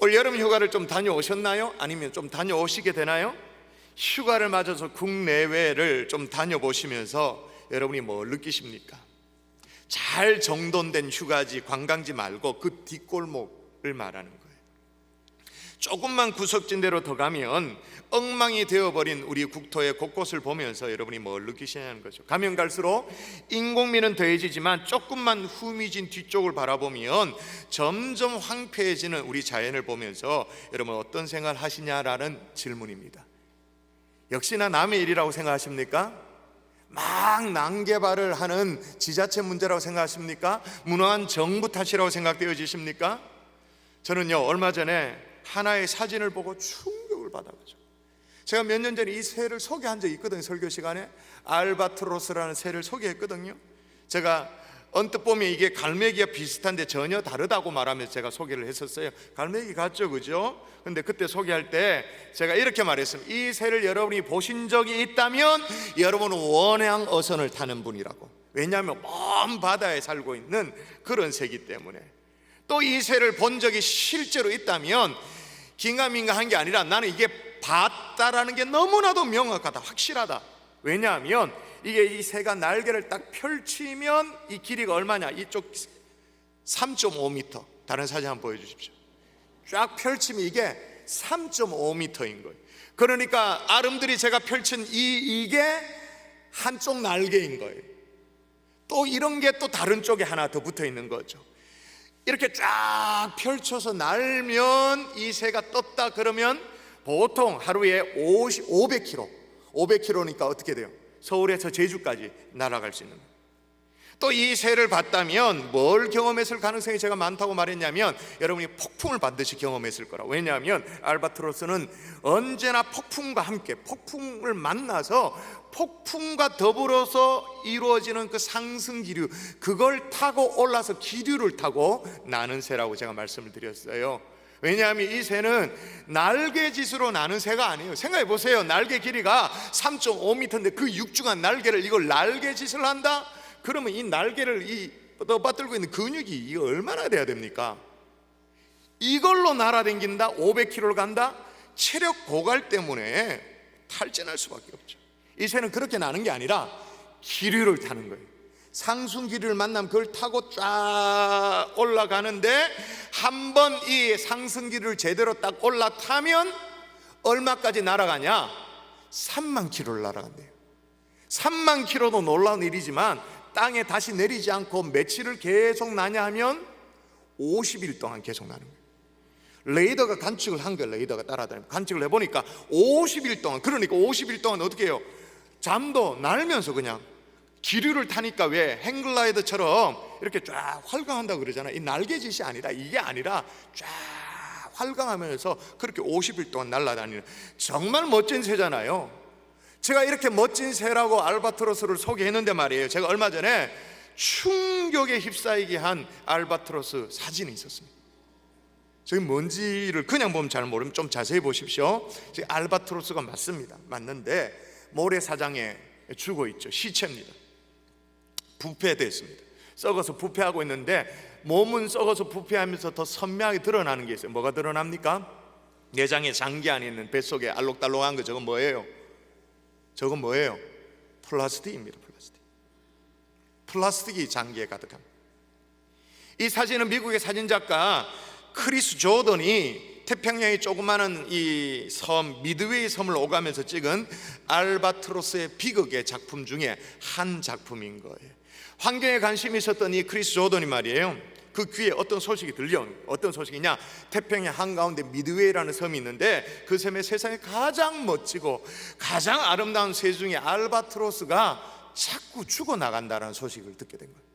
올 여름 휴가를 좀 다녀오셨나요? 아니면 좀 다녀오시게 되나요? 휴가를 맞아서 국내외를 좀 다녀보시면서 여러분이 뭘 느끼십니까? 잘 정돈된 휴가지, 관광지 말고 그 뒷골목을 말하는 거예요. 조금만 구석진 데로 더 가면 엉망이 되어버린 우리 국토의 곳곳을 보면서 여러분이 뭘 느끼시냐는 거죠. 가면 갈수록 인공미는 더해지지만 조금만 후미진 뒤쪽을 바라보면 점점 황폐해지는 우리 자연을 보면서 여러분 어떤 생각을 하시냐라는 질문입니다. 역시나 남의 일이라고 생각하십니까? 막 난개발을 하는 지자체 문제라고 생각하십니까? 무능한 정부 탓이라고 생각되어지십니까? 저는요, 얼마 전에 하나의 사진을 보고 충격을 받아가지고, 제가 몇 년 전에 이 새를 소개한 적이 있거든요. 설교 시간에 알바트로스라는 새를 소개했거든요. 제가 언뜻 보면 이게 갈매기와 비슷한데 전혀 다르다고 말하면서 제가 소개를 했었어요. 갈매기 같죠, 그죠? 근데 그때 소개할 때 제가 이렇게 말했습니다. 이 새를 여러분이 보신 적이 있다면 여러분은 원양 어선을 타는 분이라고. 왜냐하면 먼 바다에 살고 있는 그런 새이기 때문에. 또 이 새를 본 적이 실제로 있다면 긴가민가한 게 아니라 나는 이게 봤다라는 게 너무나도 명확하다, 확실하다. 왜냐하면 이게 이 새가 날개를 딱 펼치면 이 길이가 얼마냐? 이쪽 3.5m. 다른 사진 한번 보여주십시오. 쫙 펼치면 이게 3.5m인 거예요. 그러니까 아름드리 제가 펼친 이게 한쪽 날개인 거예요. 또 이런 게 또 다른 쪽에 하나 더 붙어 있는 거죠. 이렇게 쫙 펼쳐서 날면 이 새가 떴다 그러면 보통 하루에 500km니까 어떻게 돼요? 서울에서 제주까지 날아갈 수 있는 거예요. 또 이 새를 봤다면 뭘 경험했을 가능성이 제가 많다고 말했냐면 여러분이 폭풍을 반드시 경험했을 거라. 왜냐하면 알바트로스는 언제나 폭풍과 함께 폭풍을 만나서 폭풍과 더불어서 이루어지는 그 상승 기류, 그걸 타고 올라서 기류를 타고 나는 새라고 제가 말씀을 드렸어요. 왜냐하면 이 새는 날개짓으로 나는 새가 아니에요. 생각해 보세요. 날개 길이가 3.5m인데 그 육중한 날개를 이걸 날개짓을 한다? 그러면 이 날개를 떠받들고 있는 근육이 이거 얼마나 돼야 됩니까? 이걸로 날아다닌다? 500km를 간다? 체력 고갈 때문에 탈진할 수밖에 없죠. 이 새는 그렇게 나는 게 아니라 기류를 타는 거예요. 상승 기류를 만나면 그걸 타고 쫙 올라가는데 한 번 이 상승 기류를 제대로 딱 올라타면 얼마까지 날아가냐? 3만 킬로를 날아간대요. 3만 킬로도 놀라운 일이지만 땅에 다시 내리지 않고 며칠을 계속 나냐 하면 50일 동안 계속 나는 거예요. 레이더가 관측을 한 거예요. 레이더가 따라다니고 관측을 해보니까 50일 동안, 그러니까 50일 동안 어떻게 해요? 잠도 날면서 그냥 기류를 타니까 왜 행글라이더처럼 이렇게 쫙 활강한다고 그러잖아요. 이 날개짓이 아니라, 이게 아니라 쫙 활강하면서 그렇게 50일 동안 날아다니는 정말 멋진 새잖아요. 제가 이렇게 멋진 새라고 알바트로스를 소개했는데 말이에요, 제가 얼마 전에 충격에 휩싸이게 한 알바트로스 사진이 있었습니다. 저기 뭔지를 그냥 보면 잘 모르면 좀 자세히 보십시오. 알바트로스가 맞는데 모래사장에 죽어 있죠. 시체입니다. 부패됐습니다. 썩어서 부패하고 있는데 몸은 썩어서 부패하면서 더 선명하게 드러나는 게 있어요. 뭐가 드러납니까? 내장에 장기 안에 있는 뱃속에 알록달록한 거, 저건 뭐예요? 저건 뭐예요? 플라스틱입니다. 플라스틱이 장기에 가득합니다. 이 사진은 미국의 사진작가 크리스 조던이 태평양의 조그마한 이 섬 미드웨이 섬을 오가면서 찍은 알바트로스의 비극의 작품 중에 한 작품인 거예요. 환경에 관심이 있었던 이 크리스 조던이 말이에요, 그 귀에 어떤 소식이 들려오는 거예요. 어떤 소식이냐? 태평양 한가운데 미드웨이라는 섬이 있는데 그 섬에 세상에 가장 멋지고 가장 아름다운 새 중에 알바트로스가 자꾸 죽어나간다는 소식을 듣게 된 거예요.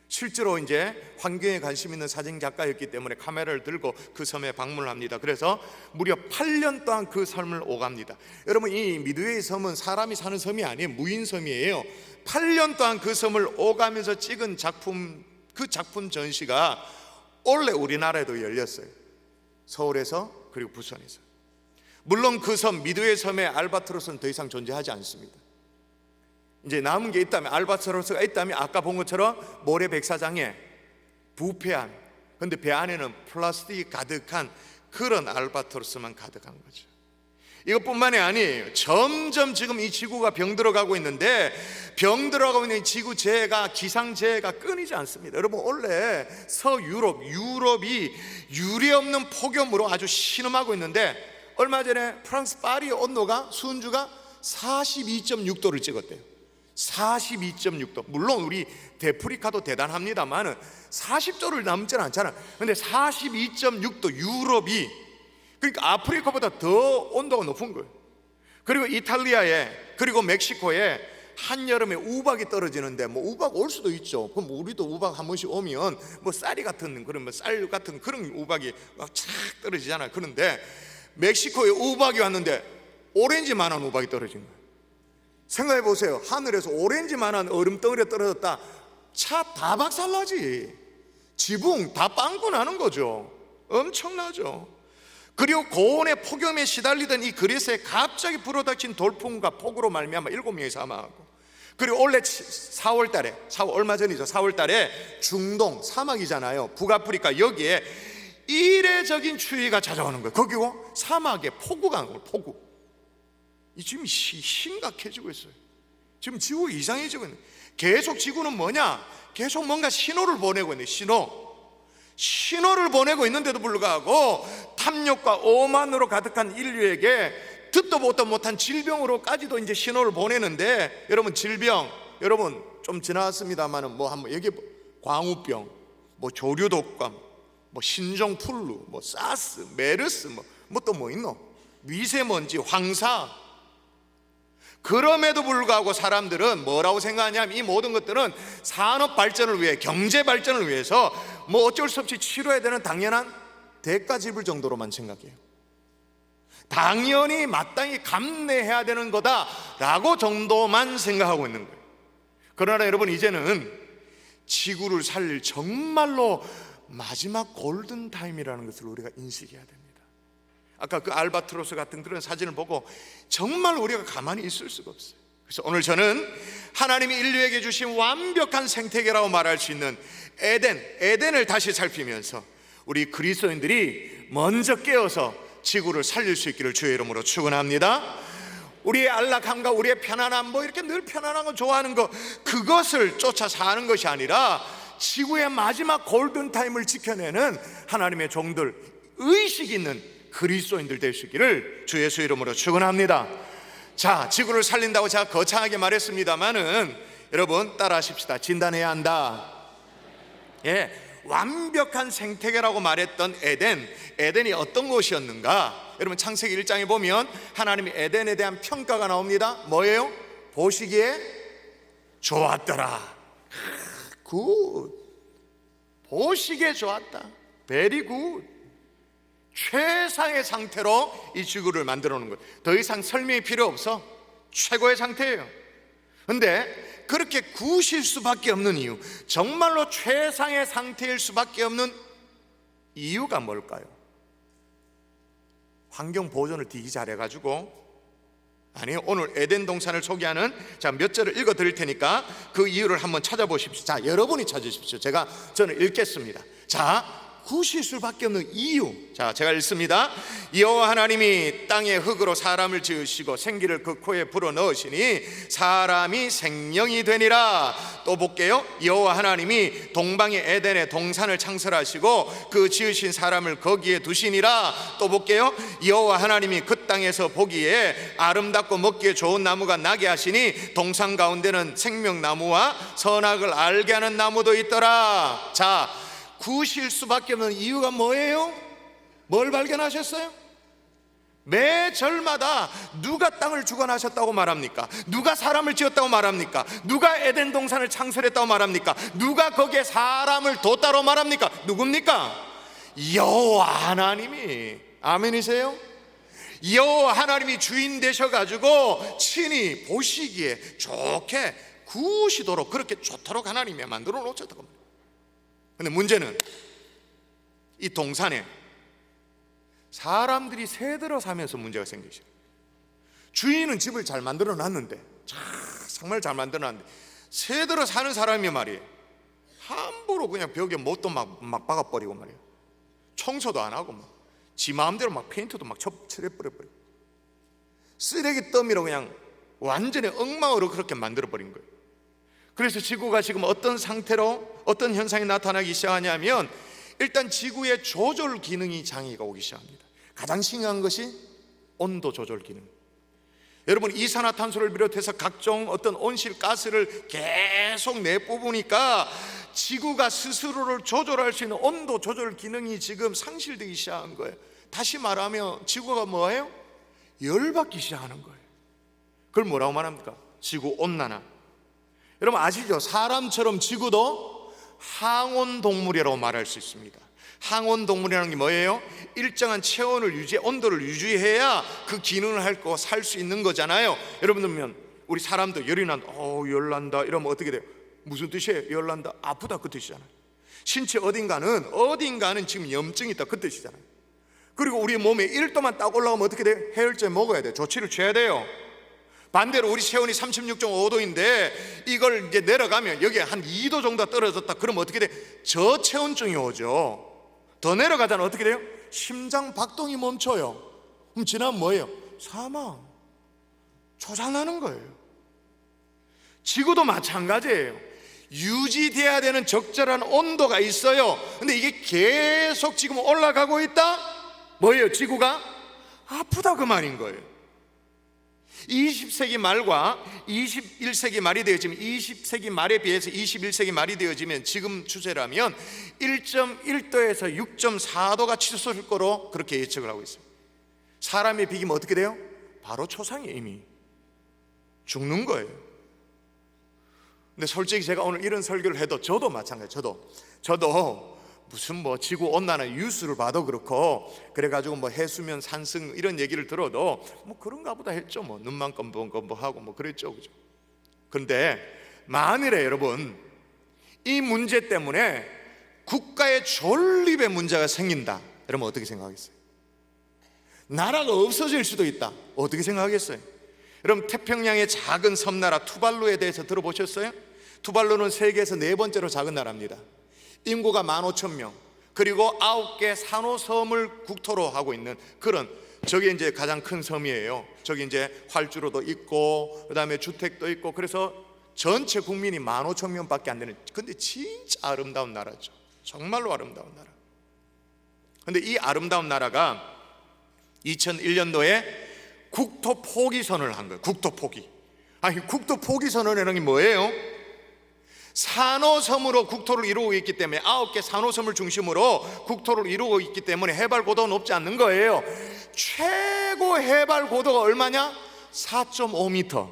실제로 이제 환경에 관심 있는 사진 작가였기 때문에 카메라를 들고 그 섬에 방문을 합니다. 그래서 무려 8년 동안 그 섬을 오갑니다. 여러분, 이 미드웨이 섬은 사람이 사는 섬이 아니에요. 무인 섬이에요. 8년 동안 그 섬을 오가면서 찍은 작품, 그 작품 전시가 원래 우리나라에도 열렸어요. 서울에서 그리고 부천에서. 물론 그 섬 미드웨이 섬의 알바트로스는 더 이상 존재하지 않습니다. 이제 남은 게 있다면, 알바트로스가 있다면 아까 본 것처럼 모래 백사장에 부패한, 근데 배 안에는 플라스틱이 가득한 그런 알바트로스만 가득한 거죠. 이것뿐만이 아니에요. 점점 지금 이 지구가 병들어가고 있는데, 병들어가고 있는 지구재해가, 기상재해가 끊이지 않습니다. 여러분, 원래 유럽이 유례없는 폭염으로 아주 신음하고 있는데, 얼마 전에 프랑스 파리 온도가, 순주가 42.6도를 찍었대요. 42.6도. 물론 우리 데프리카도 대단합니다만 40도를 넘지는 않잖아. 근데 42.6도 유럽이, 그러니까 아프리카보다 더 온도가 높은 거예요. 그리고 이탈리아에, 그리고 멕시코에 한여름에 우박이 떨어지는데, 뭐 우박 올 수도 있죠. 그럼 우리도 우박 한 번씩 오면 뭐 쌀이 같은 그런, 뭐 쌀 같은 그런 우박이 막 착 떨어지잖아요. 그런데 멕시코에 우박이 왔는데 오렌지만한 우박이 떨어진 거예요. 생각해 보세요. 하늘에서 오렌지만한 얼음덩어리가 떨어졌다. 차 다 박살나지. 지붕 다 빵꾸 나는 거죠. 엄청나죠. 그리고 고온의 폭염에 시달리던 이 그리스에 갑자기 불어닥친 돌풍과 폭우로 말미암아 7명이 사망하고, 그리고 올해 4월 달에, 얼마 전이죠. 4월 달에 중동 사막이잖아요. 북아프리카, 여기에 이례적인 추위가 찾아오는 거예요. 거기고 사막에 폭우가 온 거예요. 폭우. 이 지금 심각해지고 있어요. 지금 지구가 이상해지고 있는 거예요. 계속 지구는 뭐냐? 계속 뭔가 신호를 보내고 있는 신호를 보내고 있는데도 불구하고 탐욕과 오만으로 가득한 인류에게 듣도 보도 못한 질병으로까지도 이제 신호를 보내는데, 여러분 질병, 여러분 좀 지나왔습니다만은 뭐 한번 얘기해, 광우병, 뭐 조류독감, 뭐 신종플루, 뭐 사스, 메르스, 뭐 또 뭐 있노? 미세먼지, 황사. 그럼에도 불구하고 사람들은 뭐라고 생각하냐면, 이 모든 것들은 산업 발전을 위해, 경제 발전을 위해서 뭐 어쩔 수 없이 치러야 되는 당연한 대가 지불 정도로만 생각해요. 당연히 마땅히 감내해야 되는 거다라고 정도만 생각하고 있는 거예요. 그러나 여러분, 이제는 지구를 살릴 정말로 마지막 골든타임이라는 것을 우리가 인식해야 됩니다. 아까 그 알바트로스 같은 그런 사진을 보고 정말 우리가 가만히 있을 수가 없어요. 그래서 오늘 저는 하나님이 인류에게 주신 완벽한 생태계라고 말할 수 있는 에덴을 다시 살피면서 우리 그리스도인들이 먼저 깨어서 지구를 살릴 수 있기를 주의 이름으로 축원합니다. 우리의 안락함과 우리의 편안함, 뭐 이렇게 늘 편안한 거 좋아하는 거, 그것을 쫓아 사는 것이 아니라 지구의 마지막 골든타임을 지켜내는 하나님의 종들, 의식 있는 그리스도인들 될 수 있기를 주 예수 이름으로 축원합니다. 자, 지구를 살린다고 제가 거창하게 말했습니다만은 여러분 따라 하십시다. 진단해야 한다. 완벽한 생태계라고 말했던 에덴이 어떤 곳이었는가? 여러분 창세기 1장에 보면 하나님이 에덴에 대한 평가가 나옵니다. 뭐예요? 보시기에 좋았더라. 굿. 보시기에 좋았다. 베리 굿. 최상의 상태로 이 지구를 만들어 놓은 것. 더 이상 설명이 필요 없어. 최고의 상태예요. 근데 그렇게 굿일 수밖에 없는 이유, 정말로 최상의 상태일 수밖에 없는 이유가 뭘까요? 환경 보존을 되게 잘해가지고, 아니요, 오늘 에덴 동산을 소개하는 몇 절을 읽어 드릴 테니까 그 이유를 한번 찾아보십시오. 자, 여러분이 찾으십시오. 저는 읽겠습니다. 자, 굿일 수밖에 없는 이유. 자, 제가 읽습니다. 여호와 하나님이 땅의 흙으로 사람을 지으시고 생기를 그 코에 불어넣으시니 사람이 생명이 되니라. 또 볼게요. 여호와 하나님이 동방의 에덴에 동산을 창설하시고 그 지으신 사람을 거기에 두시니라. 또 볼게요. 여호와 하나님이 그 땅에서 보기에 아름답고 먹기에 좋은 나무가 나게 하시니 동산 가운데는 생명나무와 선악을 알게 하는 나무도 있더라. 자, 굿일 수밖에 없는 이유가 뭐예요? 뭘 발견하셨어요? 매 절마다 누가 땅을 주관하셨다고 말합니까? 누가 사람을 지었다고 말합니까? 누가 에덴 동산을 창설했다고 말합니까? 누가 거기에 사람을 뒀다고 말합니까? 누굽니까? 여호와 하나님이. 아멘이세요? 여호와 하나님이 주인 되셔가지고 친히 보시기에 좋게 굿이도록, 그렇게 좋도록 하나님이 만들어 놓으셨다고 말합니다. 근데 문제는 이 동산에 사람들이 새들어 사면서 문제가 생기죠. 주인은 집을 잘 만들어 놨는데, 정말 잘 만들어 놨는데, 새들어 사는 사람이 말이에요, 함부로 그냥 벽에 못도 막 박아버리고 말이에요, 청소도 안 하고 막 지 마음대로 막 페인트도 막 칠해버려버려. 쓰레기 더미로 그냥 완전히 엉망으로 그렇게 만들어버린 거예요. 그래서 지구가 지금 어떤 상태로, 어떤 현상이 나타나기 시작하냐면, 일단 지구의 조절 기능이 장애가 오기 시작합니다. 가장 심각한 것이 온도 조절 기능. 여러분, 이산화탄소를 비롯해서 각종 어떤 온실가스를 계속 내뿜으니까 지구가 스스로를 조절할 수 있는 온도 조절 기능이 지금 상실되기 시작한 거예요. 다시 말하면 지구가 뭐예요? 열받기 시작하는 거예요. 그걸 뭐라고 말합니까? 지구온난화. 여러분 아시죠? 사람처럼 지구도 항온동물이라고 말할 수 있습니다. 항온동물이라는 게 뭐예요? 일정한 체온을 온도를 유지해야 그 기능을 하고 살 수 있는 거잖아요. 여러분들 보면 우리 사람도 열이 난다, 열난다 이러면 어떻게 돼요? 무슨 뜻이에요? 열난다, 아프다 그 뜻이잖아요. 신체 어딘가는 지금 염증이 있다 그 뜻이잖아요. 그리고 우리 몸에 1도만 딱 올라오면 어떻게 돼요? 해열제 먹어야 돼요. 조치를 취해야 돼요. 반대로 우리 체온이 36.5도인데 이걸 이제 내려가면 여기에 한 2도 정도 떨어졌다 그러면 어떻게 돼? 저체온증이 오죠. 더 내려가잖아. 어떻게 돼요? 심장 박동이 멈춰요. 그럼 지나면 뭐예요? 사망, 초장나는 거예요. 지구도 마찬가지예요. 유지돼야 되는 적절한 온도가 있어요. 근데 이게 계속 지금 올라가고 있다? 뭐예요? 지구가 아프다 그 말인 거예요. 20세기 말과 21세기 말이 되어지면, 20세기 말에 비해서 21세기 말이 되어지면 지금 추세라면 1.1도에서 6.4도가 치솟을 거로 그렇게 예측을 하고 있어요. 사람이 비기면 어떻게 돼요? 바로 초상이 이미 죽는 거예요. 근데 솔직히 제가 오늘 이런 설교를 해도 저도 마찬가지예요. 저도 무슨 뭐 지구 온난화 뉴스를 봐도 그렇고 그래가지고 뭐 해수면 상승 이런 얘기를 들어도 뭐 그런가 보다 했죠. 뭐 눈만 껌껌껌하고 뭐 그랬죠, 그죠? 그런데 만일에 여러분 이 문제 때문에 국가의 존립의 문제가 생긴다, 여러분 어떻게 생각하겠어요? 나라가 없어질 수도 있다, 어떻게 생각하겠어요? 여러분 태평양의 작은 섬나라 투발루에 대해서 들어보셨어요? 투발루는 세계에서 4번째로 작은 나라입니다. 인구가 15,000명, 그리고 9개 산호섬을 국토로 하고 있는 그런, 저게 이제 가장 큰 섬이에요. 저기 이제 활주로도 있고 그다음에 주택도 있고, 그래서 전체 국민이 15,000명밖에 안 되는, 근데 진짜 아름다운 나라죠. 정말로 아름다운 나라. 근데 이 아름다운 나라가 2001년도에 국토 포기선언을 한 거예요. 국토 포기. 아니 국토 포기선언이라는 게 뭐예요? 산호섬으로 국토를 이루고 있기 때문에 9개 산호섬을 중심으로 국토를 이루고 있기 때문에 해발 고도가 높지 않는 거예요. 최고 해발 고도가 얼마냐? 4.5m.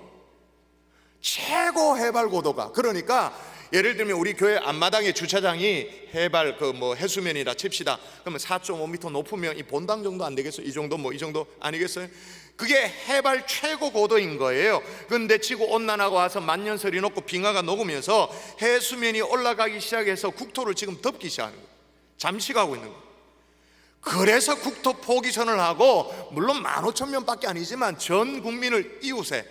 최고 해발 고도가. 그러니까 예를 들면 우리 교회 앞마당에 주차장이 해발 해수면이라 칩시다. 그러면 4.5m 높으면 이 본당 정도 안 되겠어요? 이 정도 이 정도 아니겠어요? 그게 해발 최고 고도인 거예요. 그런데 지구 온난화가 와서 만년설이 녹고 빙하가 녹으면서 해수면이 올라가기 시작해서 국토를 지금 덮기 시작하는 거예요. 잠식하고 있는 거예요. 그래서 국토 포기선을 하고, 물론 15,000명밖에 아니지만 전 국민을 이웃에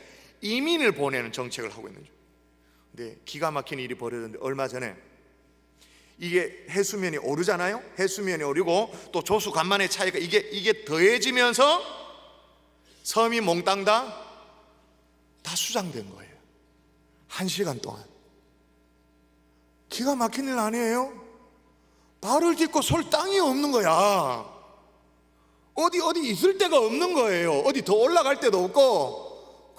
이민을 보내는 정책을 하고 있는 거죠. 근데 기가 막힌 일이 벌어졌는데 얼마 전에 이게 해수면이 오르잖아요. 해수면이 오르고 또 조수 간만의 차이가 이게 더해지면서 섬이 몽땅 다 수장된 거예요. 1시간 동안. 기가 막힌 일 아니에요? 발을 딛고 설 땅이 없는 거야. 어디 있을 데가 없는 거예요. 어디 더 올라갈 데도 없고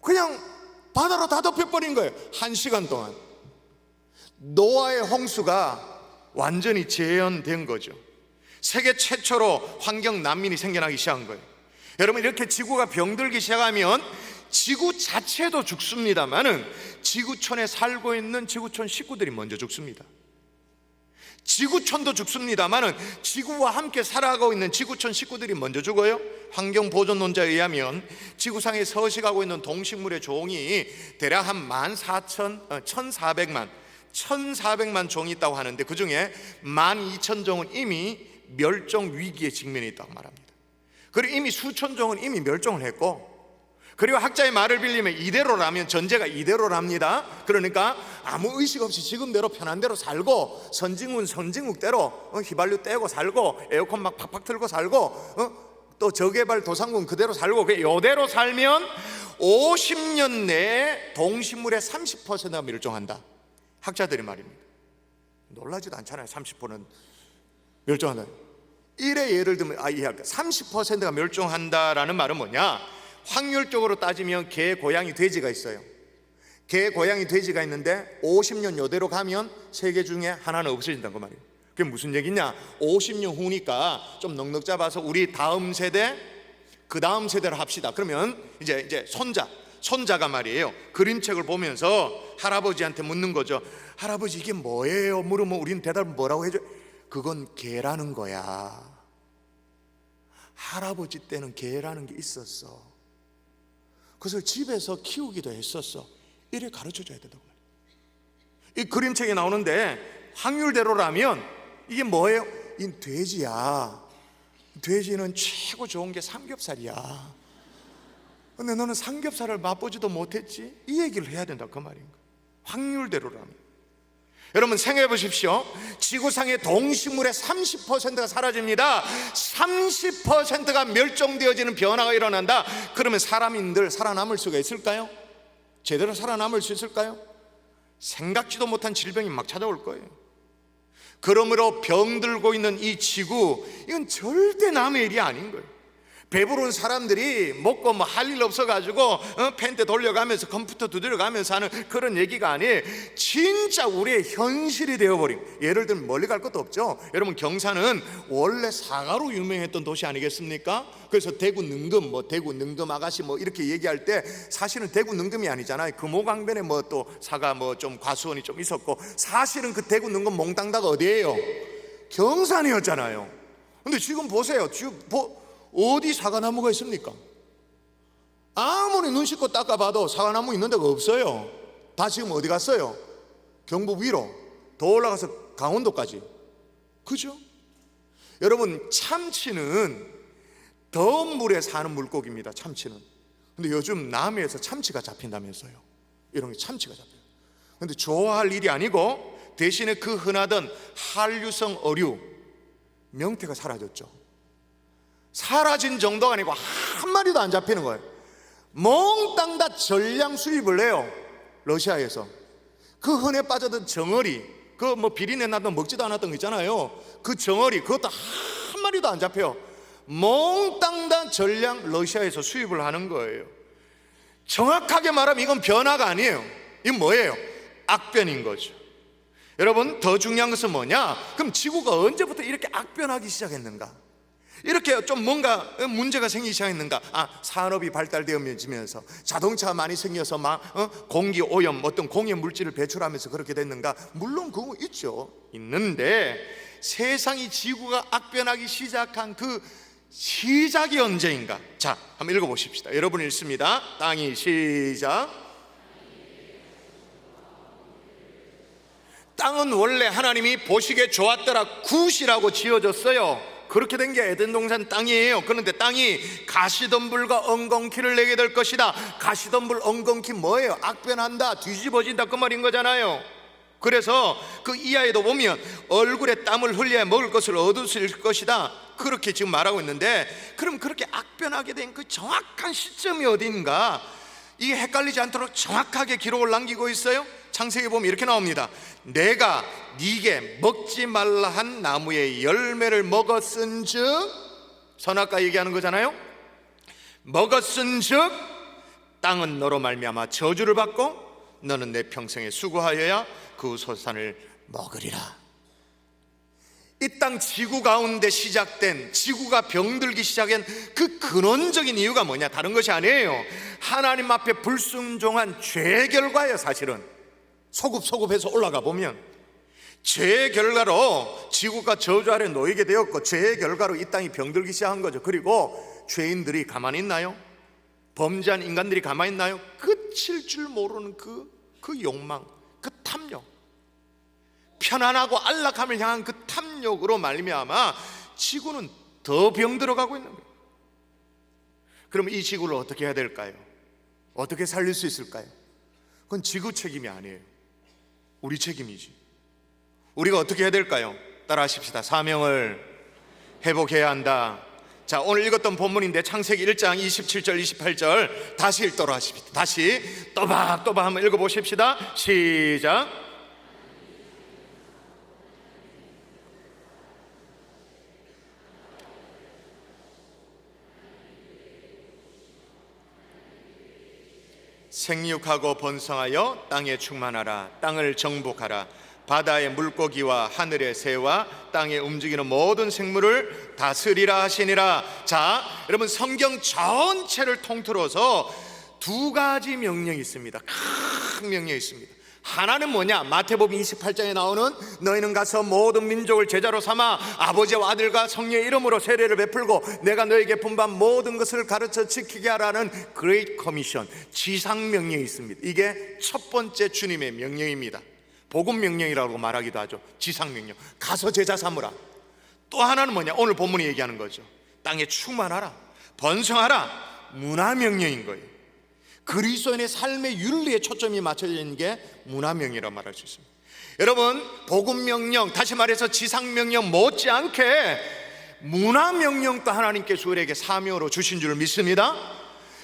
그냥 바다로 다 덮여버린 거예요. 1시간 동안. 노아의 홍수가 완전히 재현된 거죠. 세계 최초로 환경 난민이 생겨나기 시작한 거예요. 여러분 이렇게 지구가 병들기 시작하면 지구 자체도 죽습니다만은 지구촌에 살고 있는 지구촌 식구들이 먼저 죽습니다. 지구촌도 죽습니다만은 지구와 함께 살아가고 있는 지구촌 식구들이 먼저 죽어요. 환경보존론자에 의하면 지구상에 서식하고 있는 동식물의 종이 대략 한 1,400만 종이 있다고 하는데 그 중에 12,000종은 이미 멸종 위기에 직면해 있다고 말합니다. 그리고 이미 수천 종은 이미 멸종을 했고, 그리고 학자의 말을 빌리면 이대로라면, 전제가 이대로랍니다. 그러니까 아무 의식 없이 지금대로 편한 대로 살고, 선진국은 선진국대로 휘발유 떼고 살고, 에어컨 막 팍팍 틀고 살고, 또 저개발 도상국은 그대로 살고, 이대로 살면 50년 내에 동식물의 30%가 멸종한다. 학자들의 말입니다. 놀라지도 않잖아요. 30%는 멸종한다. 이래 예를 들면 이해할게요. 30%가 멸종한다라는 말은 뭐냐? 확률적으로 따지면 개, 고양이, 돼지가 있어요. 개, 고양이, 돼지가 있는데 50년 이대로 가면 세계 중에 하나는 없어진다는 그 말이에요. 그게 무슨 얘기냐? 50년 후니까 좀 넉넉 잡아서 우리 다음 세대, 그 다음 세대로 합시다. 그러면 이제 손자가 말이에요, 그림책을 보면서 할아버지한테 묻는 거죠. 할아버지 이게 뭐예요? 물으면 우리는 대답을 뭐라고 해줘? 그건 개라는 거야. 할아버지 때는 개라는 게 있었어. 그것을 집에서 키우기도 했었어. 이래 가르쳐줘야 된다고 말이에요. 이 그림책에 나오는데 확률대로라면 이게 뭐예요? 이 돼지야. 돼지는 최고 좋은 게 삼겹살이야. 근데 너는 삼겹살을 맛보지도 못했지? 이 얘기를 해야 된다 그 말인 거예요. 확률대로라면. 여러분 생각해 보십시오. 지구상의 동식물의 30%가 사라집니다. 30%가 멸종되어지는 변화가 일어난다. 그러면 사람인들 살아남을 수가 있을까요? 제대로 살아남을 수 있을까요? 생각지도 못한 질병이 막 찾아올 거예요. 그러므로 병들고 있는 이 지구, 이건 절대 남의 일이 아닌 거예요. 배부른 사람들이 먹고 뭐 할 일 없어가지고 펜트 돌려가면서 컴퓨터 두드려가면서 하는 그런 얘기가 아니에요. 진짜 우리의 현실이 되어버린. 예를 들면 멀리 갈 것도 없죠. 여러분 경산은 원래 사과로 유명했던 도시 아니겠습니까? 그래서 대구 능금, 대구 능금 아가씨 이렇게 얘기할 때 사실은 대구 능금이 아니잖아요. 금호강변에 또 사과 좀 과수원이 좀 있었고, 사실은 그 대구 능금 몽땅다가 어디예요? 경산이었잖아요. 근데 지금 보세요. 어디 사과나무가 있습니까? 아무리 눈 씻고 닦아봐도 사과나무 있는 데가 없어요. 다 지금 어디 갔어요? 경북 위로 더 올라가서 강원도까지. 그죠? 여러분 참치는 더운 물에 사는 물고기입니다. 참치는. 근데 요즘 남해에서 참치가 잡힌다면서요. 이런 게 참치가 잡혀요. 근데 좋아할 일이 아니고, 대신에 그 흔하던 한류성 어류 명태가 사라졌죠. 사라진 정도가 아니고 한 마리도 안 잡히는 거예요. 몽땅 다 전량 수입을 해요. 러시아에서. 그 흔해 빠졌던 정어리, 비린내 나던 먹지도 않았던 거 있잖아요. 그 정어리, 그것도 한 마리도 안 잡혀요. 몽땅 다 전량 러시아에서 수입을 하는 거예요. 정확하게 말하면 이건 변화가 아니에요. 이건 뭐예요? 악변인 거죠. 여러분 더 중요한 것은 뭐냐? 그럼 지구가 언제부터 이렇게 악변하기 시작했는가? 이렇게 좀 뭔가 문제가 생기기 시작했는가? 산업이 발달되면서 자동차가 많이 생겨서 공기 오염, 어떤 공해 물질을 배출하면서 그렇게 됐는가? 물론 그거 있죠. 있는데 세상이, 지구가 악변하기 시작한 그 시작이 언제인가? 자, 한번 읽어보십시다. 여러분 읽습니다. 땅이 시작. 땅은 원래 하나님이 보시기에 좋았더라 굿이라고 지어졌어요. 그렇게 된 게 에덴 동산 땅이에요. 그런데 땅이 가시덤불과 엉겅퀴를 내게 될 것이다. 가시덤불, 엉겅퀴 뭐예요? 악변한다, 뒤집어진다 그 말인 거잖아요. 그래서 그 이하에도 보면 얼굴에 땀을 흘려야 먹을 것을 얻을 수 있을 것이다, 그렇게 지금 말하고 있는데, 그럼 그렇게 악변하게 된 그 정확한 시점이 어딘가? 이게 헷갈리지 않도록 정확하게 기록을 남기고 있어요. 창세기 보면 이렇게 나옵니다. 내가 네게 먹지 말라 한 나무의 열매를 먹었은즉, 선악과 얘기하는 거잖아요. 먹었은즉 땅은 너로 말미암아 저주를 받고 너는 내 평생에 수고하여야 그 소산을 먹으리라. 이 땅 지구 가운데 시작된, 지구가 병들기 시작한 그 근원적인 이유가 뭐냐? 다른 것이 아니에요. 하나님 앞에 불순종한 죄의 결과예요. 사실은 소급해서 올라가 보면 죄의 결과로 지구가 저주 아래 놓이게 되었고, 죄의 결과로 이 땅이 병들기 시작한 거죠. 그리고 죄인들이 가만히 있나요? 범죄한 인간들이 가만히 있나요? 끝일 줄 모르는 그 욕망, 그 탐욕, 편안하고 안락함을 향한 그 탐욕으로 말미암아 지구는 더 병들어가고 있는 거예요. 그럼 이 지구를 어떻게 해야 될까요? 어떻게 살릴 수 있을까요? 그건 지구 책임이 아니에요. 우리 책임이지. 우리가 어떻게 해야 될까요? 따라 하십시다. 사명을 회복해야 한다. 자, 오늘 읽었던 본문인데 창세기 1장 27절 28절 다시 읽도록 하십시다. 다시 또박또박 한번 읽어보십시다. 시작. 생육하고 번성하여 땅에 충만하라. 땅을 정복하라. 바다의 물고기와 하늘의 새와 땅에 움직이는 모든 생물을 다스리라 하시니라. 자, 여러분 성경 전체를 통틀어서 두 가지 명령이 있습니다. 큰 명령이 있습니다. 하나는 뭐냐? 마태복음 28장에 나오는 너희는 가서 모든 민족을 제자로 삼아 아버지와 아들과 성령의 이름으로 세례를 베풀고 내가 너에게 분반 모든 것을 가르쳐 지키게 하라는 그레이트 커미션, 지상 명령이 있습니다. 이게 첫 번째 주님의 명령입니다. 복음 명령이라고 말하기도 하죠. 지상 명령, 가서 제자 삼으라. 또 하나는 뭐냐? 오늘 본문이 얘기하는 거죠. 땅에 충만하라, 번성하라. 문화 명령인 거예요. 그리스도인의 삶의 윤리에 초점이 맞춰져 있는 게 문화명령이라고 말할 수 있습니다. 여러분, 복음명령, 다시 말해서 지상명령 못지않게 문화명령도 하나님께서 우리에게 사명으로 주신 줄 믿습니다.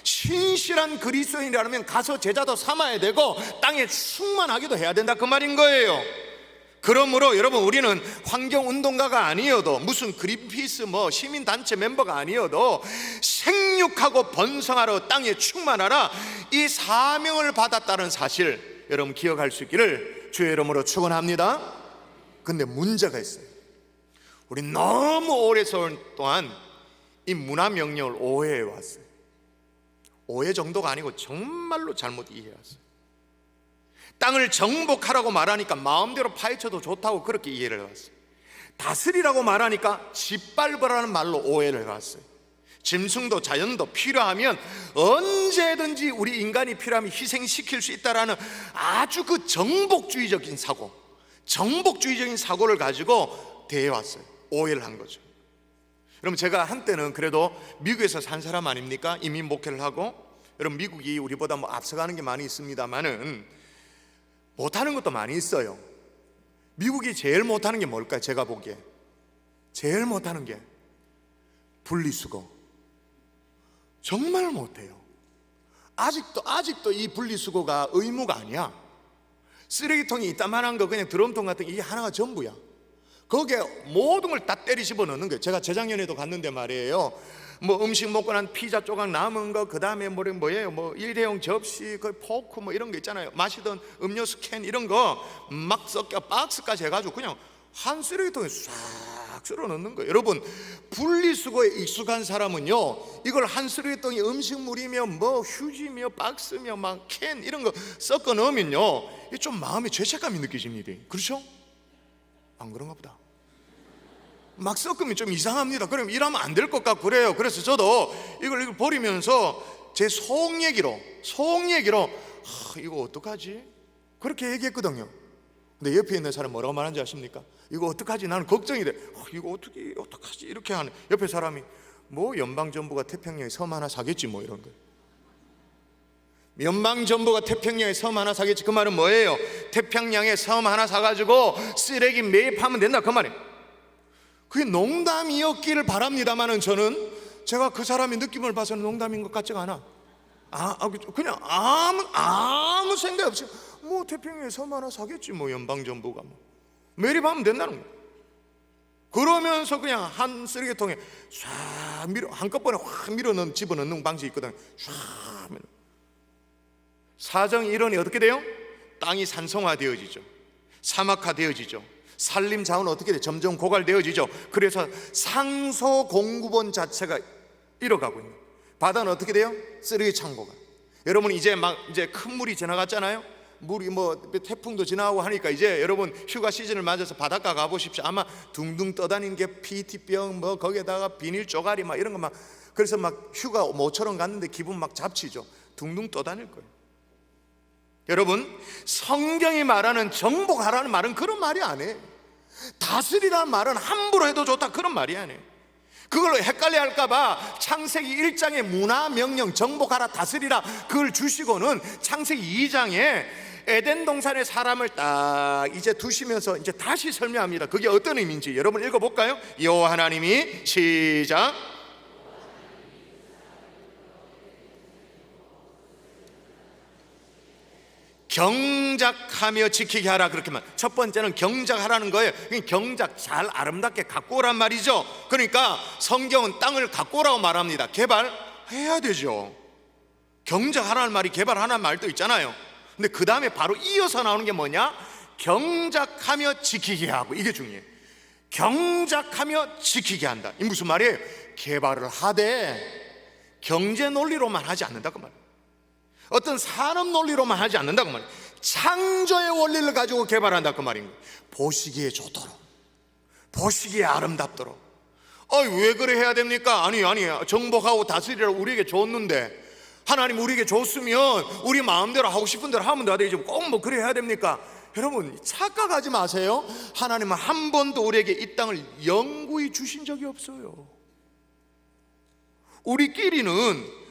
신실한 그리스도인이라면 가서 제자도 삼아야 되고 땅에 충만하기도 해야 된다, 그 말인 거예요. 그러므로 여러분, 우리는 환경운동가가 아니어도 무슨 그린피스 시민단체 멤버가 아니어도 생육하고 번성하러 땅에 충만하라, 이 사명을 받았다는 사실 여러분 기억할 수 있기를 주의 이름으로 축원합니다. 근데 문제가 있어요. 우리 너무 오래전 동안 이 문화명령을 오해해 왔어요. 오해 정도가 아니고 정말로 잘못 이해했어요. 땅을 정복하라고 말하니까 마음대로 파헤쳐도 좋다고 그렇게 이해를 해왔어요. 다스리라고 말하니까 짓밟으라는 말로 오해를 해왔어요. 짐승도 자연도 필요하면 언제든지 우리 인간이 필요하면 희생시킬 수 있다라는 아주 그 정복주의적인 사고, 정복주의적인 사고를 가지고 대해왔어요. 오해를 한 거죠. 여러분, 제가 한때는 그래도 미국에서 산 사람 아닙니까? 이민 목회를 하고. 여러분, 미국이 우리보다 앞서가는 게 많이 있습니다만은 못하는 것도 많이 있어요. 미국이 제일 못하는 게 뭘까요? 제가 보기에 제일 못하는 게 분리수거. 정말 못해요. 아직도 이 분리수거가 의무가 아니야. 쓰레기통이 이따만한 거 그냥 드럼통 같은 게 이게 하나가 전부야. 거기에 모든 걸 다 때리 집어넣는 거예요. 제가 재작년에도 갔는데 말이에요, 음식 먹고 난 피자 조각 남은 거, 그 다음에 뭐예요, 일회용 접시, 그 포크 이런 거 있잖아요. 마시던 음료수 캔 이런 거 막 섞여 박스까지 해가지고 그냥 한 쓰레기통에 싹 쓸어 넣는 거예요. 여러분, 분리수거에 익숙한 사람은요, 이걸 한 쓰레기통에 음식물이며 휴지며 박스며 캔 이런 거 섞어 넣으면요, 이게 좀 마음에 죄책감이 느껴집니다. 그렇죠? 안 그런가 보다. 막 섞으면 좀 이상합니다. 그럼 이러면 안 될 것 같고 그래요. 그래서 저도 이걸 버리면서 제 속 얘기로 이거 어떡하지? 그렇게 얘기했거든요. 근데 옆에 있는 사람 뭐라고 말하는지 아십니까? 이거 어떡하지? 나는 걱정이 돼. 이거 어떡하지? 이렇게 하는 옆에 사람이 연방정부가 태평양에 섬 하나 사겠지 이런 거. 연방정부가 태평양에 섬 하나 사겠지. 그 말은 뭐예요? 태평양에 섬 하나 사가지고 쓰레기 매입하면 된다, 그 말이에요. 그게 농담이었기를 바랍니다만은 저는 제가 그 사람의 느낌을 봐서는 농담인 것 같지가 않아. 그냥 아무 생각 없이 태평양에 섬 하나 사겠지 연방정부가 매립하면 된다는 거예요. 그러면서 그냥 한 쓰레기통에 쫙 한꺼번에 확 집어넣는 방식이 있거든요. 쫙 밀어. 사정 일원이 어떻게 돼요? 땅이 산성화되어지죠. 사막화되어지죠. 산림 자원은 어떻게 돼요? 점점 고갈되어지죠. 그래서 상소 공급원 자체가 잃어가고 있는. 바다는 어떻게 돼요? 쓰레기 창고가. 여러분, 이제 큰 물이 지나갔잖아요. 물이 태풍도 지나고 하니까 이제 여러분 휴가 시즌을 맞아서 바닷가 가보십시오. 아마 둥둥 떠다니는 게 PT병 거기에다가 비닐 쪼가리 이런 거 그래서 휴가 모처럼 갔는데 기분 잡치죠. 둥둥 떠다닐 거예요. 여러분, 성경이 말하는 정복하라는 말은 그런 말이 아니에요. 다스리라는 말은 함부로 해도 좋다, 그런 말이 아니에요. 그걸로 헷갈려 할까봐 창세기 1장에 문화 명령 정복하라 다스리라 그걸 주시고는 창세기 2장에 에덴 동산에 사람을 딱 이제 두시면서 이제 다시 설명합니다. 그게 어떤 의미인지 여러분 읽어볼까요? 여호와 하나님이 시작. 경작하며 지키게 하라. 그렇게만 첫 번째는 경작하라는 거예요. 경작 잘 아름답게 갖고 오란 말이죠. 그러니까 성경은 땅을 갖고 오라고 말합니다. 개발해야 되죠. 경작하라는 말이 개발하라는 말도 있잖아요. 근데 그 다음에 바로 이어서 나오는 게 뭐냐? 경작하며 지키게 하고. 이게 중요해요. 경작하며 지키게 한다. 이 무슨 말이에요? 개발을 하되 경제 논리로만 하지 않는다 그 말이에요. 어떤 산업 논리로만 하지 않는다고 말이에요. 창조의 원리를 가지고 개발한다 그 말인 거예요. 보시기에 좋도록, 보시기에 아름답도록. 왜 그래 해야 됩니까? 아니 정복하고 다스리라고 우리에게 줬는데, 하나님 우리에게 줬으면 우리 마음대로 하고 싶은 대로 하면 다 되지 꼭 뭐 그래 해야 됩니까? 여러분 착각하지 마세요. 하나님은 한 번도 우리에게 이 땅을 영구히 주신 적이 없어요. 우리끼리는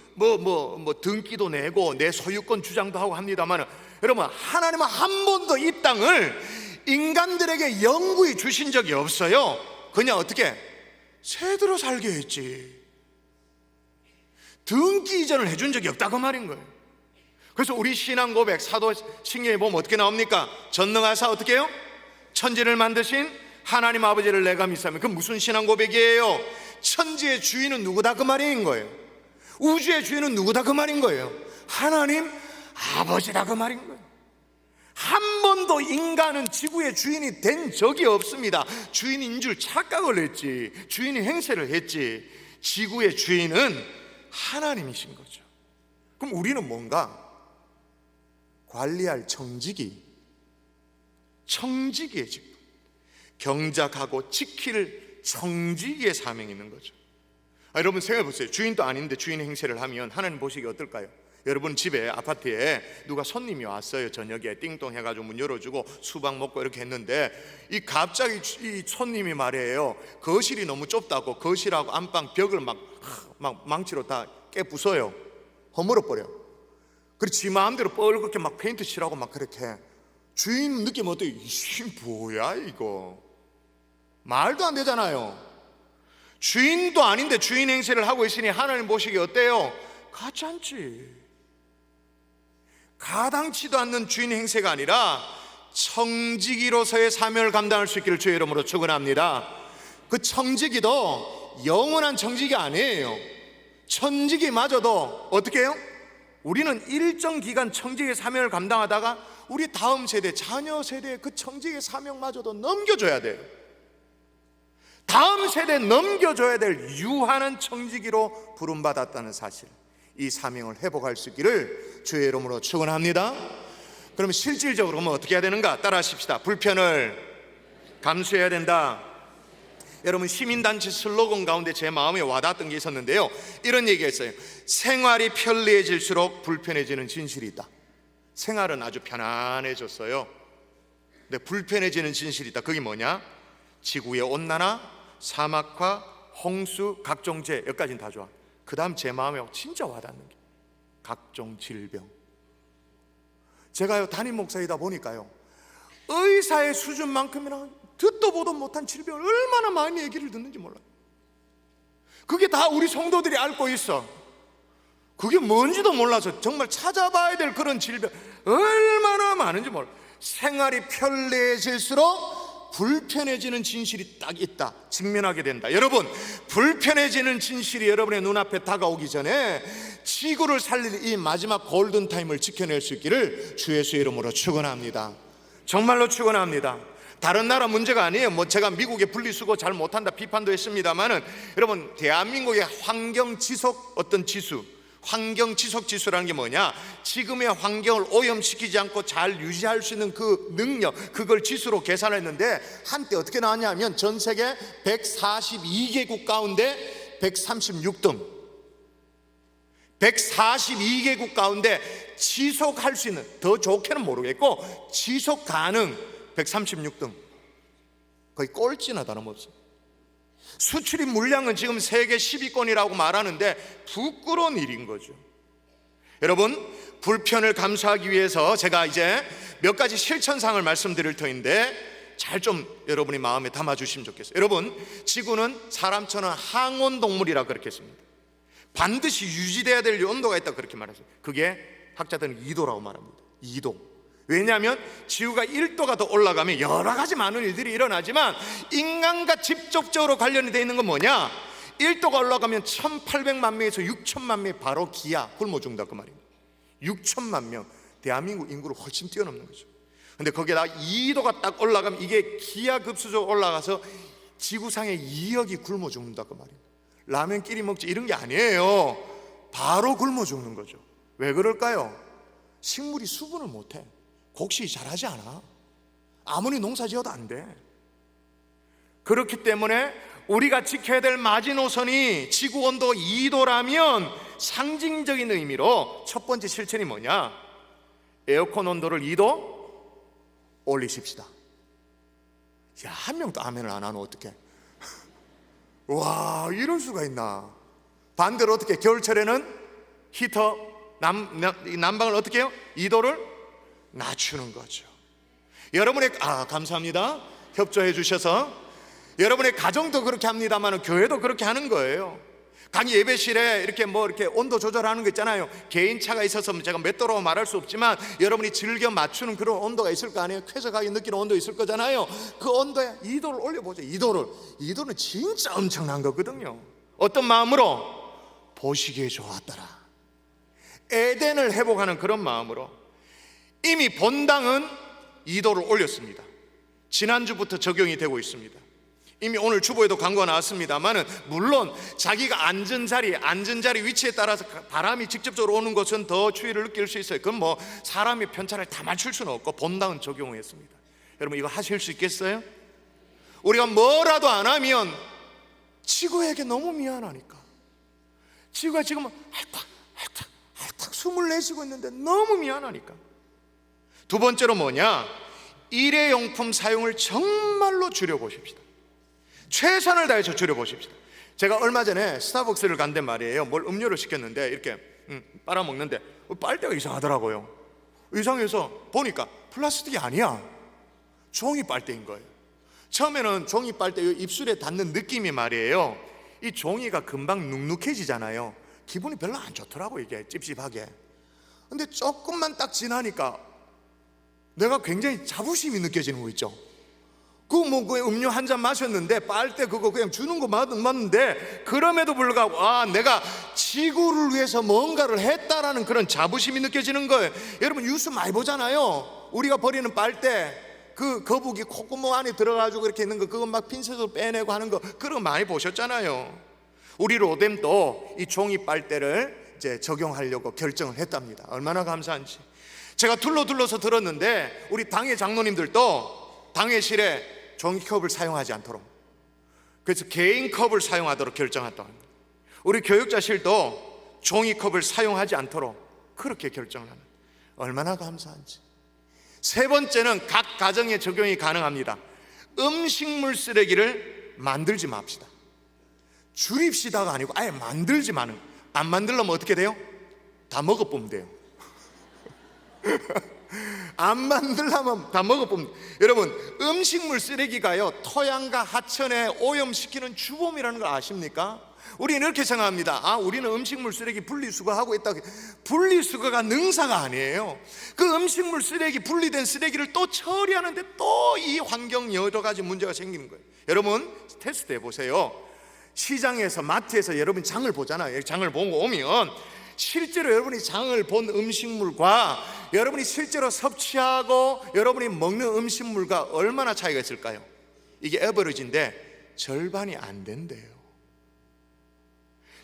등기도 내고 내 소유권 주장도 하고 합니다만, 여러분 하나님은 한 번도 이 땅을 인간들에게 영구히 주신 적이 없어요. 그냥 어떻게 새들어 살게 했지. 등기 이전을 해준 적이 없다 그 말인 거예요. 그래서 우리 신앙 고백 사도신경에 보면 어떻게 나옵니까? 전능하사 어떻게 해요? 천지를 만드신 하나님 아버지를 내가 믿사오며. 그 무슨 신앙 고백이에요? 천지의 주인은 누구다 그 말인 거예요. 우주의 주인은 누구다 그 말인 거예요. 하나님 아버지다 그 말인 거예요. 한 번도 인간은 지구의 주인이 된 적이 없습니다. 주인인 줄 착각을 했지, 주인이 행세를 했지. 지구의 주인은 하나님이신 거죠. 그럼 우리는 뭔가 관리할 청지기에 지금 경작하고 지킬 청지기의 사명이 있는 거죠. 여러분 생각해 보세요. 주인도 아닌데 주인 행세를 하면 하나님 보시기 어떨까요? 여러분 집에 아파트에 누가 손님이 왔어요. 저녁에 띵동 해가지고 문 열어주고 수박 먹고 이렇게 했는데 갑자기 이 손님이 말이에요. 거실이 너무 좁다고 거실하고 안방 벽을 막 망치로 다 깨부숴요. 허물어 버려. 그리고 지 마음대로 뻘겋게 막 페인트 칠하고 막 그렇게. 주인 느낌 어때요? 이씨 뭐야 이거, 말도 안 되잖아요. 주인도 아닌데 주인 행세를 하고 있으니 하나님 보시기 어때요? 가치 않지. 가당치도 않는 주인 행세가 아니라 청지기로서의 사명을 감당할 수 있기를 주의 이름으로 축원합니다. 그 청지기도 영원한 청지기가 아니에요. 천지기마저도 어떻게 해요? 우리는 일정 기간 청지기의 사명을 감당하다가 우리 다음 세대, 자녀 세대에 그 청지기의 사명마저도 넘겨줘야 돼요. 다음 세대에 넘겨줘야 될 유한한 청지기로 부름받았다는 사실, 이 사명을 회복할 수 있기를 주의 이름으로 축원합니다. 그러면 실질적으로 그러면 어떻게 해야 되는가? 따라 하십시다. 불편을 감수해야 된다. 여러분 시민단체 슬로건 가운데 제 마음에 와닿았던 게 있었는데요, 이런 얘기가 있어요. 생활이 편리해질수록 불편해지는 진실이 있다. 생활은 아주 편안해졌어요. 근데 불편해지는 진실이 있다. 그게 뭐냐? 지구의 온난화, 사막화, 홍수, 각종 재해, 여기까지는 다 좋아. 그 다음 제 마음에 진짜 와닿는 게 각종 질병. 제가요 담임 목사이다 보니까요 의사의 수준만큼이나 듣도 보도 못한 질병을 얼마나 많이 얘기를 듣는지 몰라요. 그게 다 우리 성도들이 앓고 있어. 그게 뭔지도 몰라서 정말 찾아봐야 될 그런 질병 얼마나 많은지 몰라요. 생활이 편리해질수록 불편해지는 진실이 딱 있다. 직면하게 된다. 여러분 불편해지는 진실이 여러분의 눈앞에 다가오기 전에 지구를 살릴 이 마지막 골든타임을 지켜낼 수 있기를 주 예수의 이름으로 축원합니다. 정말로 축원합니다. 다른 나라 문제가 아니에요. 제가 미국의 분리수거 잘 못한다 비판도 했습니다만은, 여러분 대한민국의 환경지속 어떤 지수, 환경지속 지수라는 게 뭐냐? 지금의 환경을 오염시키지 않고 잘 유지할 수 있는 그 능력, 그걸 지수로 계산했는데 한때 어떻게 나왔냐면 전 세계 142개국 가운데 136등, 142개국 가운데 지속할 수 있는, 더 좋게는 모르겠고 지속 가능 136등. 거의 꼴찌나 다름없어. 수출입 물량은 지금 세계 10위권이라고 말하는데 부끄러운 일인 거죠. 여러분, 불편을 감수하기 위해서 제가 이제 몇 가지 실천상을 말씀드릴 터인데 잘 좀 여러분이 마음에 담아주시면 좋겠어요. 여러분, 지구는 사람처럼 항온동물이라 그렇게 했습니다. 반드시 유지돼야 될 온도가 있다 그렇게 말했어요. 그게 학자들은 2도라고 말합니다. 2도. 왜냐하면 지구가 1도가 더 올라가면 여러 가지 많은 일들이 일어나지만 인간과 직접적으로 관련이 되어 있는 건 뭐냐? 1도가 올라가면 1800만 명에서 6천만 명이 바로 기아 굶어 죽는다 그 말입니다. 6천만 명, 대한민국 인구를 훨씬 뛰어넘는 거죠. 근데 거기에다 2도가 딱 올라가면 이게 기하급수적으로 올라가서 지구상에 2억이 굶어 죽는다 그 말입니다. 라면끼리 먹지 이런 게 아니에요. 바로 굶어 죽는 거죠. 왜 그럴까요? 식물이 수분을 못해. 곡식이 자라지 않아. 아무리 농사 지어도 안 돼. 그렇기 때문에 우리가 지켜야 될 마지노선이 지구 온도 2도라면 상징적인 의미로 첫 번째 실천이 뭐냐? 에어컨 온도를 2도 올리십시다. 야, 한 명도 아멘을 안 하면 어떡해? 와, 이럴 수가 있나? 반대로 어떻게? 겨울철에는 히터 난방을 어떻게 해요? 2도를 낮추는 거죠. 여러분의 감사합니다. 협조해 주셔서. 여러분의 가정도 그렇게 합니다만 교회도 그렇게 하는 거예요. 각 예배실에 이렇게 이렇게 온도 조절하는 거 있잖아요. 개인차가 있어서 제가 몇 도라고 말할 수 없지만 여러분이 즐겨 맞추는 그런 온도가 있을 거 아니에요. 쾌적하게 느끼는 온도 있을 거잖아요. 그 온도에 2도를 올려보죠. 2도는 진짜 엄청난 거거든요. 어떤 마음으로? 보시기에 좋았더라. 에덴을 회복하는 그런 마음으로. 이미 본당은 2도를 올렸습니다. 지난주부터 적용이 되고 있습니다. 이미 오늘 주보에도 광고가 나왔습니다만은 물론 자기가 앉은 자리 위치에 따라서 바람이 직접적으로 오는 것은 더 추위를 느낄 수 있어요. 그건 뭐 사람의 편차를 다 맞출 수는 없고 본당은 적용했습니다. 여러분, 이거 하실 수 있겠어요? 우리가 뭐라도 안 하면 지구에게 너무 미안하니까. 지구가 지금 핥딱 숨을 내쉬고 있는데 너무 미안하니까. 두 번째로 뭐냐? 일회용품 사용을 정말로 줄여보십시다. 최선을 다해서 줄여보십시다. 제가 얼마 전에 스타벅스를 간데 말이에요. 뭘 음료를 시켰는데 이렇게 빨아먹는데 빨대가 이상하더라고요. 이상해서 보니까 플라스틱이 아니야. 종이 빨대인 거예요. 처음에는 종이 빨대 입술에 닿는 느낌이 말이에요, 이 종이가 금방 눅눅해지잖아요. 기분이 별로 안 좋더라고, 이게 찝찝하게. 근데 조금만 딱 지나니까 내가 굉장히 자부심이 느껴지는 거 있죠. 그 음료 한 잔 마셨는데 빨대 그거 그냥 주는 거 맞는데 그럼에도 불구하고 내가 지구를 위해서 뭔가를 했다라는 그런 자부심이 느껴지는 거예요. 여러분, 뉴스 많이 보잖아요. 우리가 버리는 빨대 그 거북이 콧구멍 안에 들어가지고 이렇게 있는 거 그거 막 핀셋으로 빼내고 하는 거 그런 거 많이 보셨잖아요. 우리 로뎀도 이 종이 빨대를 이제 적용하려고 결정을 했답니다. 얼마나 감사한지. 제가 둘러서 들었는데 우리 당회 장로님들도 당회실에 종이컵을 사용하지 않도록, 그래서 개인 컵을 사용하도록 결정했다. 우리 교육자실도 종이컵을 사용하지 않도록 그렇게 결정을 합니다. 얼마나 감사한지. 세 번째는 각 가정에 적용이 가능합니다. 음식물 쓰레기를 만들지 맙시다. 줄입시다가 아니고 아예 만들지만은, 안 만들려면 어떻게 돼요? 다 먹어보면 돼요. 안 만들려면 다 먹어보면. 여러분, 음식물 쓰레기가요 토양과 하천에 오염시키는 주범이라는 걸 아십니까? 우리는 이렇게 생각합니다. 우리는 음식물 쓰레기 분리수거하고 있다. 분리수거가 능사가 아니에요. 그 음식물 쓰레기, 분리된 쓰레기를 또 처리하는데 또 이 환경 여러 가지 문제가 생기는 거예요. 여러분, 테스트 해보세요. 시장에서, 마트에서 여러분 장을 보잖아요. 장을 보고 오면 실제로 여러분이 장을 본 음식물과 여러분이 실제로 섭취하고 여러분이 먹는 음식물과 얼마나 차이가 있을까요? 이게 에버리지인데 절반이 안 된대요.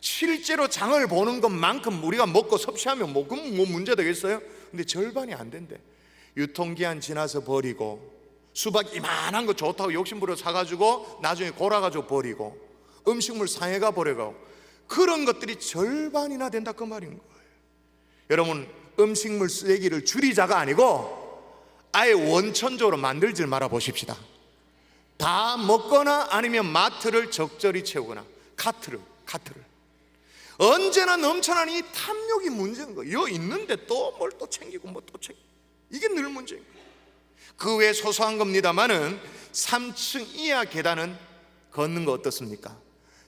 실제로 장을 보는 것만큼 우리가 먹고 섭취하면 그럼 문제 되겠어요? 근데 절반이 안 된대. 유통기한 지나서 버리고, 수박 이만한 거 좋다고 욕심부려 사가지고 나중에 골아가지고 버리고, 음식물 상해가 버려가고, 그런 것들이 절반이나 된다 그 말인 거예요. 여러분, 음식물 쓰레기를 줄이자가 아니고 아예 원천적으로 만들지 말아 보십시다. 다 먹거나 아니면 마트를 적절히 채우거나 카트를 언제나 넘쳐나는 이 탐욕이 문제인 거예요. 여 있는데 또 뭘 또 챙기고 뭐 또 챙기고, 이게 늘 문제인 거예요. 그 외에 소소한 겁니다만은 3층 이하 계단은 걷는 거 어떻습니까?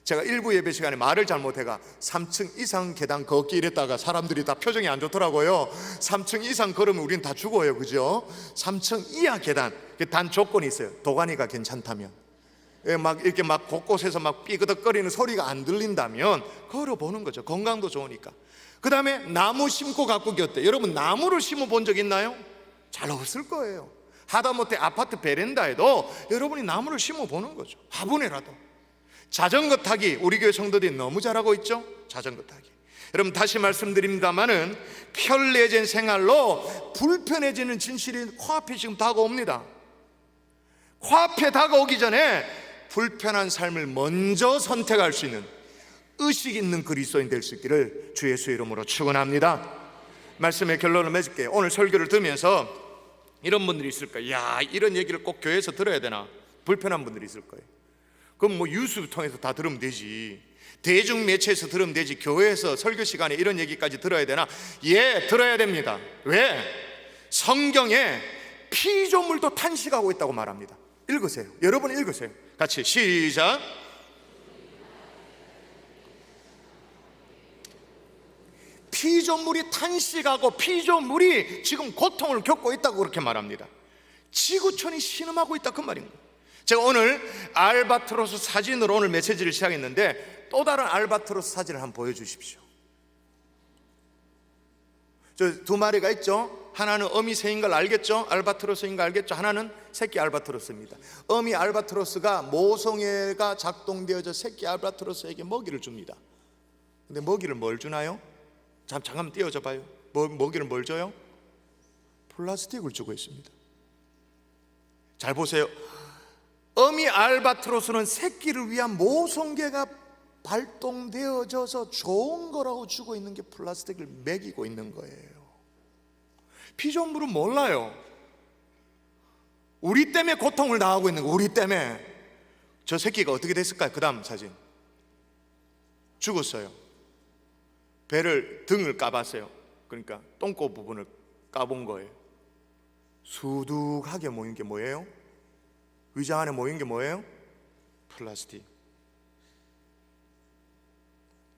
제가 일부 예배 시간에 말을 잘못해가 3층 이상 계단 걷기 이랬다가 사람들이 다 표정이 안 좋더라고요. 3층 이상 걸으면 우린 다 죽어요, 그죠? 3층 이하 계단, 단 조건이 있어요. 도가니가 괜찮다면, 막 이렇게 막 곳곳에서 막 삐그덕거리는 소리가 안 들린다면 걸어보는 거죠. 건강도 좋으니까. 그 다음에 나무 심고 가꾸기 어때? 여러분 나무를 심어 본 적 있나요? 잘 없을 거예요. 하다못해 아파트 베란다에도 여러분이 나무를 심어 보는 거죠. 화분에라도. 자전거 타기, 우리 교회 성도들이 너무 잘하고 있죠? 자전거 타기. 여러분 다시 말씀드립니다마는 편리해진 생활로 불편해지는 진실이 코앞에 지금 다가옵니다. 코앞에 다가오기 전에 불편한 삶을 먼저 선택할 수 있는 의식 있는 그리스도인 될 수 있기를 주 예수의 이름으로 축원합니다. 말씀의 결론을 맺을게요. 오늘 설교를 들으면서 이런 분들이 있을 거예요. 야, 이런 얘기를 꼭 교회에서 들어야 되나? 불편한 분들이 있을 거예요. 그럼 뭐 뉴스 통해서 다 들으면 되지, 대중매체에서 들으면 되지, 교회에서 설교 시간에 이런 얘기까지 들어야 되나? 예, 들어야 됩니다. 왜? 성경에 피조물도 탄식하고 있다고 말합니다. 읽으세요. 여러분 읽으세요. 같이 시작. 피조물이 탄식하고 피조물이 지금 고통을 겪고 있다고 그렇게 말합니다. 지구촌이 신음하고 있다, 그 말입니다. 제가 오늘 알바트로스 사진으로 오늘 메시지를 시작했는데 또 다른 알바트로스 사진을 한번 보여주십시오. 저 두 마리가 있죠. 하나는 어미 새인 걸 알겠죠? 알바트로스인 거 알겠죠? 하나는 새끼 알바트로스입니다. 어미 알바트로스가 모성애가 작동되어져 새끼 알바트로스에게 먹이를 줍니다. 근데 먹이를 뭘 주나요? 잠깐 띄워줘 봐요. 먹이를 뭘 줘요? 플라스틱을 주고 있습니다. 잘 보세요. 어미 알바트로스는 새끼를 위한 모성애가 발동되어져서 좋은 거라고 주고 있는 게 플라스틱을 먹이고 있는 거예요. 피조물은 몰라요. 우리 때문에 고통을 당하고 있는 거, 우리 때문에. 저 새끼가 어떻게 됐을까요? 그 다음 사진. 죽었어요. 등을 까봤어요. 그러니까 똥꼬 부분을 까본 거예요. 수두하게 모인 게 뭐예요? 위장 안에 모인 게 뭐예요? 플라스틱.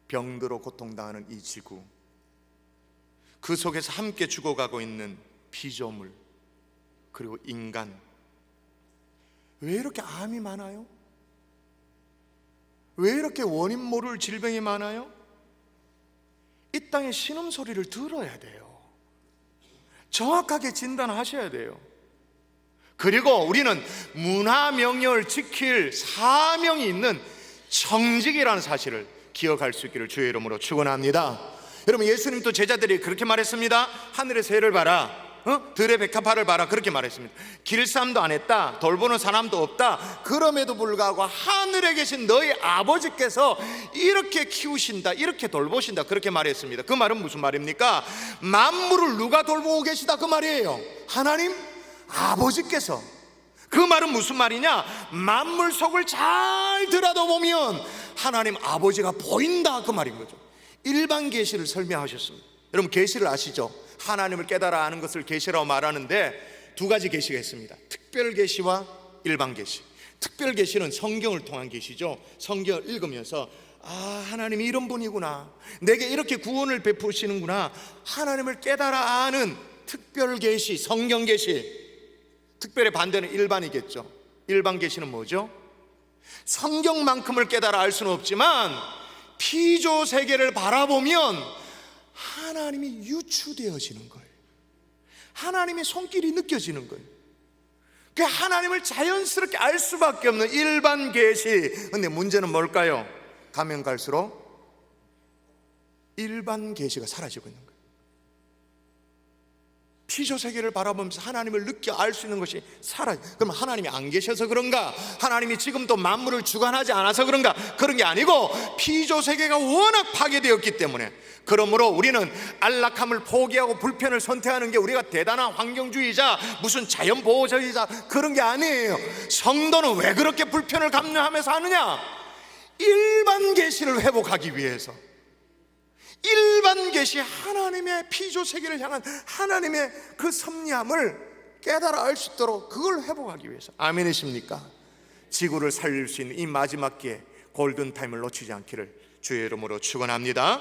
병들어 고통당하는 이 지구, 그 속에서 함께 죽어가고 있는 피조물, 그리고 인간. 왜 이렇게 암이 많아요? 왜 이렇게 원인 모를 질병이 많아요? 이 땅의 신음소리를 들어야 돼요. 정확하게 진단하셔야 돼요. 그리고 우리는 문화 명령을 지킬 사명이 있는 청직이라는 사실을 기억할 수 있기를 주의 이름으로 축원합니다. 여러분, 예수님도 제자들이 그렇게 말했습니다. 하늘의 새를 봐라, 들의 백합화를 봐라, 그렇게 말했습니다. 길쌈도 안 했다, 돌보는 사람도 없다. 그럼에도 불구하고 하늘에 계신 너희 아버지께서 이렇게 키우신다, 이렇게 돌보신다, 그렇게 말했습니다. 그 말은 무슨 말입니까? 만물을 누가 돌보고 계시다, 그 말이에요. 하나님 아버지께서. 그 말은 무슨 말이냐? 만물 속을 잘 들여다보면 하나님 아버지가 보인다, 그 말인 거죠. 일반 계시를 설명하셨습니다. 여러분 계시를 아시죠? 하나님을 깨달아 아는 것을 계시라고 말하는데 두 가지 계시가 있습니다. 특별 계시와 일반 계시. 특별 계시는 성경을 통한 계시죠. 성경을 읽으면서 하나님이 이런 분이구나, 내게 이렇게 구원을 베푸시는구나, 하나님을 깨달아 아는 특별 계시, 성경 계시. 특별의 반대는 일반이겠죠. 일반 계시는 뭐죠? 성경만큼을 깨달아 알 수는 없지만 피조 세계를 바라보면 하나님이 유추되어지는 거예요. 하나님의 손길이 느껴지는 거예요. 그 하나님을 자연스럽게 알 수밖에 없는 일반 계시. 근데 문제는 뭘까요? 가면 갈수록 일반 계시가 사라지고 있는 거예요. 피조 세계를 바라보면서 하나님을 느껴 알 수 있는 것이 사라져. 그럼 하나님이 안 계셔서 그런가? 하나님이 지금도 만물을 주관하지 않아서 그런가? 그런 게 아니고 피조 세계가 워낙 파괴되었기 때문에, 그러므로 우리는 안락함을 포기하고 불편을 선택하는 게 우리가 대단한 환경주의자, 무슨 자연보호자이자 그런 게 아니에요. 성도는 왜 그렇게 불편을 감내하면서 하느냐? 일반 계시를 회복하기 위해서, 일반 계시, 하나님의 피조 세계를 향한 하나님의 그 섭리함을 깨달아 알 수 있도록 그걸 회복하기 위해서. 아멘이십니까? 지구를 살릴 수 있는 이 마지막 기회, 골든타임을 놓치지 않기를 주의 이름으로 축원합니다.